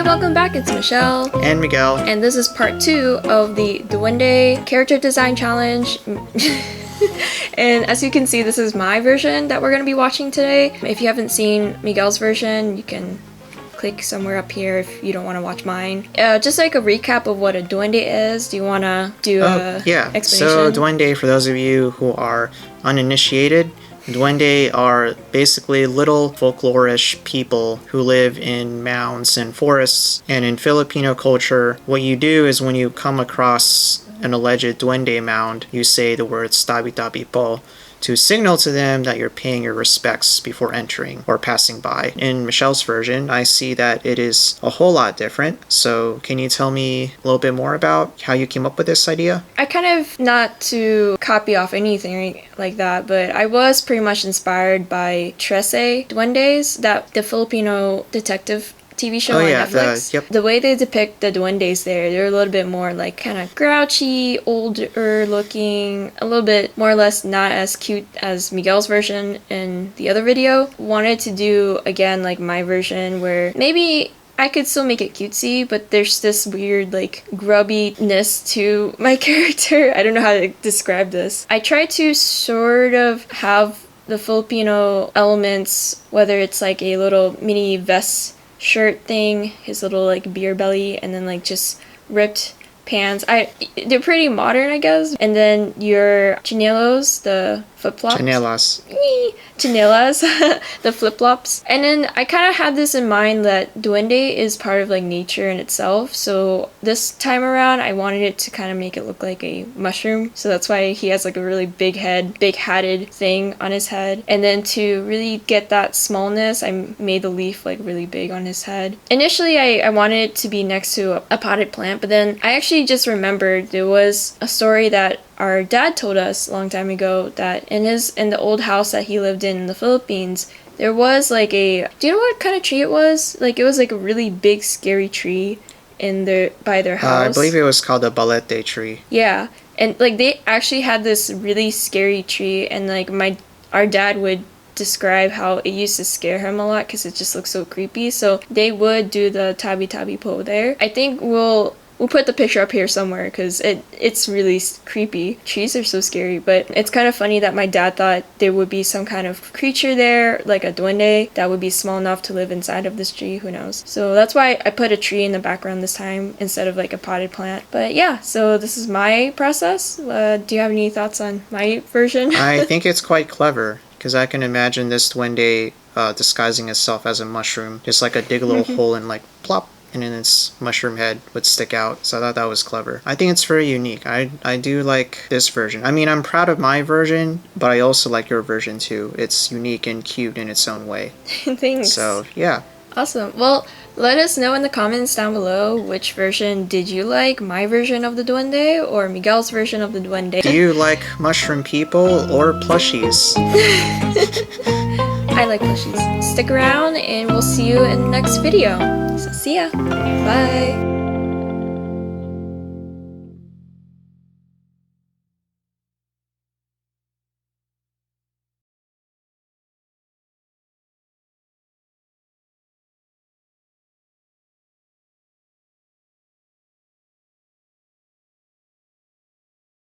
Hey, welcome back, it's Michelle. And Miguel. And this is part 2 of the Duwende character design challenge. And as you can see, this is my version that we're going to be watching today. If you haven't seen Miguel's version, you can click somewhere up here if you don't want to watch mine. Just like a recap of what a Duwende is, do you want to do a explanation? So Duwende, for those of you who are uninitiated, Duwende are basically little folklorish people who live in mounds and forests. And in Filipino culture, what you do is when you come across an alleged Duwende mound, you say the words tabi-tabi po to signal to them that you're paying your respects before entering or passing by. In Michelle's version, I see that it is a whole lot different. So can you tell me a little bit more about how you came up with this idea? I kind of, not to copy off anything like that, but I was pretty much inspired by Trece Duendes, that the Filipino detective TV show on Netflix. The way they depict the duendes there, they're a little bit more like kind of grouchy, older looking, a little bit more or less not as cute as Miguel's version in the other video. Wanted to do again like my version where maybe I could still make it cutesy, but there's this weird like grubbiness to my character. I don't know how to describe this. I try to sort of have the Filipino elements, whether it's like a little mini vest shirt thing, his little like beer belly, and then like just ripped pants. They're pretty modern, I guess. And then your chinelos, the flip-flops. Chinelas, the flip-flops. And then I kind of had this in mind that Duwende is part of like nature in itself. So this time around, I wanted it to kind of make it look like a mushroom. So that's why he has like a really big head, big hatted thing on his head. And then to really get that smallness, I made the leaf like really big on his head. Initially, I wanted it to be next to a potted plant, but then I actually just remembered there was a story that our dad told us a long time ago that in the old house that he lived in the Philippines, there was like do you know what kind of tree it was? Like it was like a really big scary tree by their house. I believe it was called a balete tree. Yeah. And like they actually had this really scary tree, and like our dad would describe how it used to scare him a lot because it just looked so creepy. So they would do the tabi-tabi po there. I think we'll put the picture up here somewhere because it's really creepy. Trees are so scary, but it's kind of funny that my dad thought there would be some kind of creature there, like a duende, that would be small enough to live inside of this tree, who knows. So that's why I put a tree in the background this time instead of like a potted plant. But yeah, so this is my process. Do you have any thoughts on my version? I think it's quite clever because I can imagine this duende disguising itself as a mushroom, just like dig a little hole and like plop, and then its mushroom head would stick out. So I thought that was clever. I think it's very unique. I do like this version. I mean, I'm proud of my version, but I also like your version too. It's unique and cute in its own way. Thanks. So yeah. Awesome. Well, let us know in the comments down below which version did you like, my version of the Duwende or Miguel's version of the Duwende. Do you like mushroom people or plushies? I like plushies. Stick around and we'll see you in the next video. So see ya. Bye.